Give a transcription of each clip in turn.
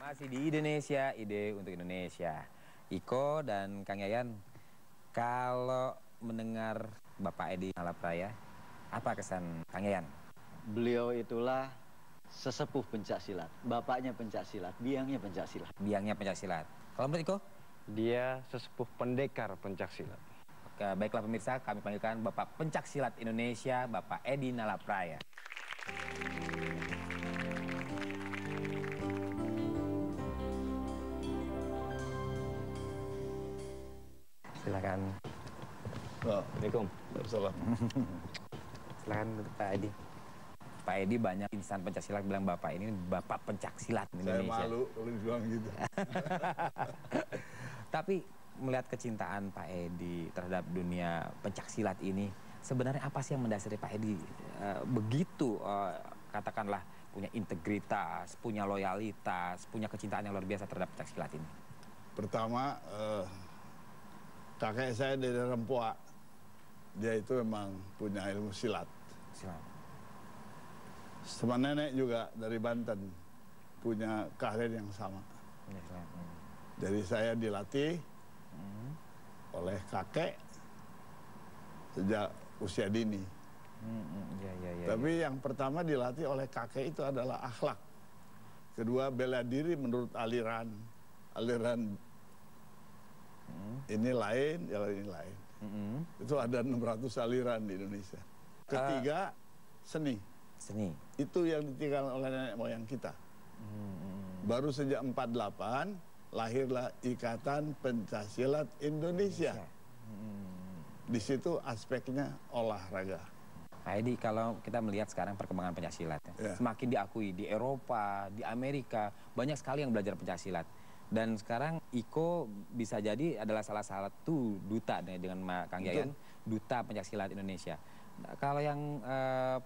Masih di Indonesia, ide untuk Indonesia. Iko dan Kang Yayan, kalau mendengar Bapak Edi Nalapraya, apa kesan Kang Yayan? Beliau itulah sesepuh pencaksilat, bapaknya pencaksilat, biangnya pencaksilat. Biangnya pencaksilat. Kalau menurut Iko? Dia sesepuh pendekar pencaksilat. Oke, baiklah pemirsa, kami panggilkan Bapak Pencaksilat Indonesia, Bapak Edi Nalapraya. Silakan. Assalamualaikum. Silakan Pak Edi. Pak Edi banyak insan pencaksilat bilang Bapak ini Bapak Pencaksilat Indonesia. Saya malu kalau dibilang gitu. Tapi melihat kecintaan Pak Edi terhadap dunia pencaksilat ini, sebenarnya apa sih yang mendasari Pak Edi begitu katakanlah punya integritas, punya loyalitas, punya kecintaan yang luar biasa terhadap pencaksilat ini? Pertama, kakek saya dari Rempoa, dia itu memang punya ilmu silat. Silat. Sama nenek juga dari Banten, punya keahlian yang sama. Jadi saya dilatih oleh kakek sejak usia dini. Tapi yang pertama dilatih oleh kakek itu adalah akhlak. Kedua, bela diri menurut aliran ini lain, yang ini lain. Itu ada 600 aliran di Indonesia. Ketiga, seni. Seni. Itu yang ditinggalkan oleh nenek moyang kita. Baru sejak 48 lahirlah Ikatan Pencaksilat Indonesia. Di situ aspeknya olahraga. Pak Edi, kalau kita melihat sekarang perkembangan pencaksilat, semakin diakui di Eropa, di Amerika, banyak sekali yang belajar pencaksilat. Dan sekarang Iko bisa jadi adalah salah satu duta dengan Kang Yayan, duta pencaksilat Indonesia. Nah, kalau yang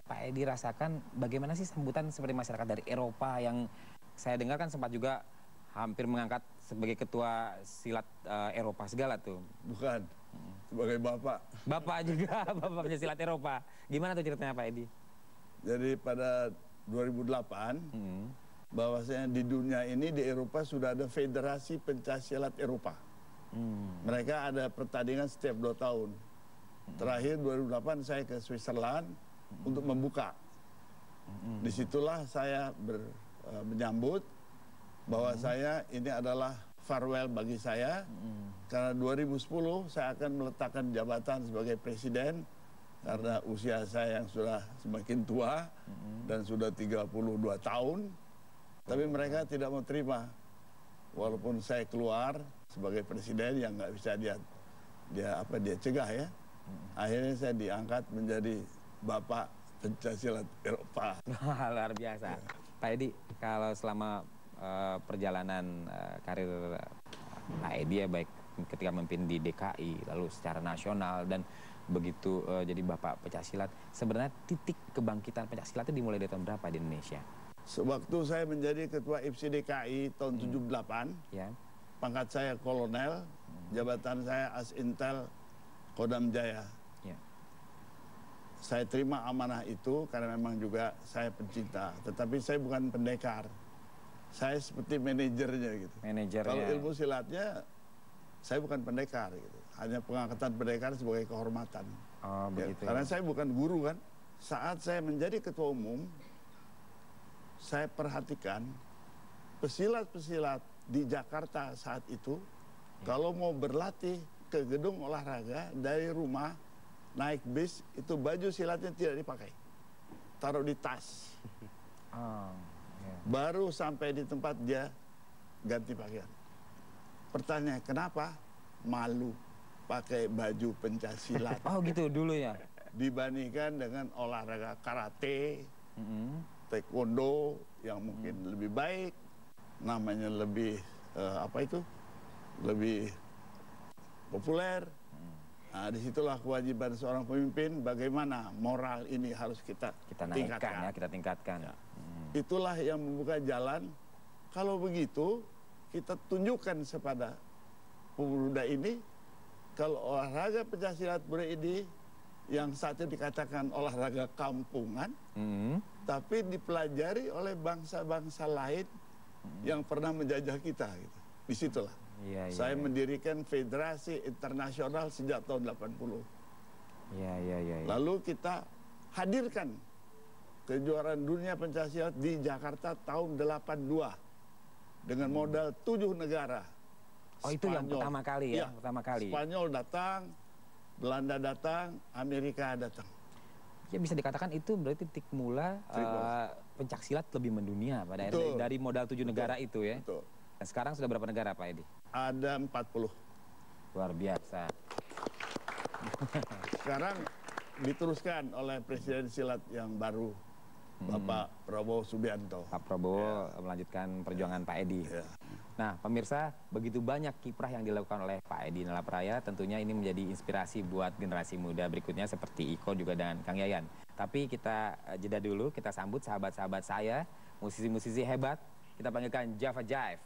Pak Edi rasakan, bagaimana sih sambutan seperti masyarakat dari Eropa yang saya dengar kan sempat juga hampir mengangkat sebagai ketua silat Eropa segala tuh. Bukan, sebagai bapak. Bapak juga, bapak pencaksilat Eropa. Gimana tuh ceritanya Pak Edi? Jadi pada 2008, bahwasanya di dunia ini, di Eropa sudah ada Federasi Pencaksilat Eropa. Mereka ada pertandingan setiap 2 tahun. Terakhir 2008 saya ke Switzerland untuk membuka. Disitulah saya menyambut bahwa saya ini adalah farewell bagi saya. Karena 2010 saya akan meletakkan jabatan sebagai presiden. Karena usia saya yang sudah semakin tua dan sudah 32 tahun. Tapi mereka tidak mau terima. Walaupun saya keluar sebagai presiden yang nggak bisa dia cegah ya. Akhirnya saya diangkat menjadi Bapak Pencaksilat Eropa. Luar biasa. Pak Edi, kalau selama perjalanan karir Pak Edi ya, baik ketika memimpin di DKI, lalu secara nasional, dan begitu jadi Bapak Pencaksilat, sebenarnya titik kebangkitan pencaksilat itu dimulai dari tahun berapa di Indonesia? Sewaktu saya menjadi ketua IPSI DKI tahun 78, pangkat saya kolonel, jabatan saya Asintel Kodam Jaya. Saya terima amanah itu karena memang juga saya pencinta, tetapi saya bukan pendekar. Saya seperti manajernya gitu. Kalau ilmu silatnya, saya bukan pendekar gitu. Hanya pengangkatan pendekar sebagai kehormatan. Oh, begitu. Karena saya bukan guru kan. Saat saya menjadi ketua umum, saya perhatikan pesilat-pesilat di Jakarta saat itu, kalau mau berlatih ke gedung olahraga dari rumah, naik bis, itu baju silatnya tidak dipakai. Taruh di tas. Baru sampai di tempat dia ganti pakaian. Pertanyaan, kenapa? Malu pakai baju pencaksilat. Oh gitu dulu ya? Dibandingkan dengan olahraga karate, taekwondo yang mungkin lebih baik, namanya lebih lebih populer. Nah, disitulah kewajiban seorang pemimpin, bagaimana moral ini harus kita naikkan, kita tingkatkan. Itulah yang membuka jalan. Kalau begitu, kita tunjukkan kepada pemuda ini, kalau olahraga pencaksilat ini yang saatnya dikatakan olahraga kampungan, tapi dipelajari oleh bangsa-bangsa lain yang pernah menjajah kita. Gitu. Disitulah. Saya mendirikan Federasi Internasional sejak tahun 80. Lalu kita hadirkan kejuaraan dunia pencaksilat di Jakarta tahun 82 dengan modal 7 negara. Oh, itu yang pertama kali ya? Pertama kali. Spanyol datang, Belanda datang, Amerika datang. Ya bisa dikatakan itu berarti titik mula pencaksilat lebih mendunia pada akhirnya dari modal 7 negara itu ya. Betul. Dan sekarang sudah berapa negara Pak Edi? Ada 40. Luar biasa. Sekarang diteruskan oleh Presiden Silat yang baru, Bapak Prabowo Subianto. Pak Prabowo melanjutkan perjuangan Pak Edi. Nah, pemirsa, begitu banyak kiprah yang dilakukan oleh Pak Edi Nalapraya, tentunya ini menjadi inspirasi buat generasi muda berikutnya seperti Iko juga dan Kang Yayan. Tapi kita jeda dulu, kita sambut sahabat-sahabat saya, musisi-musisi hebat. Kita panggilkan Java Jive.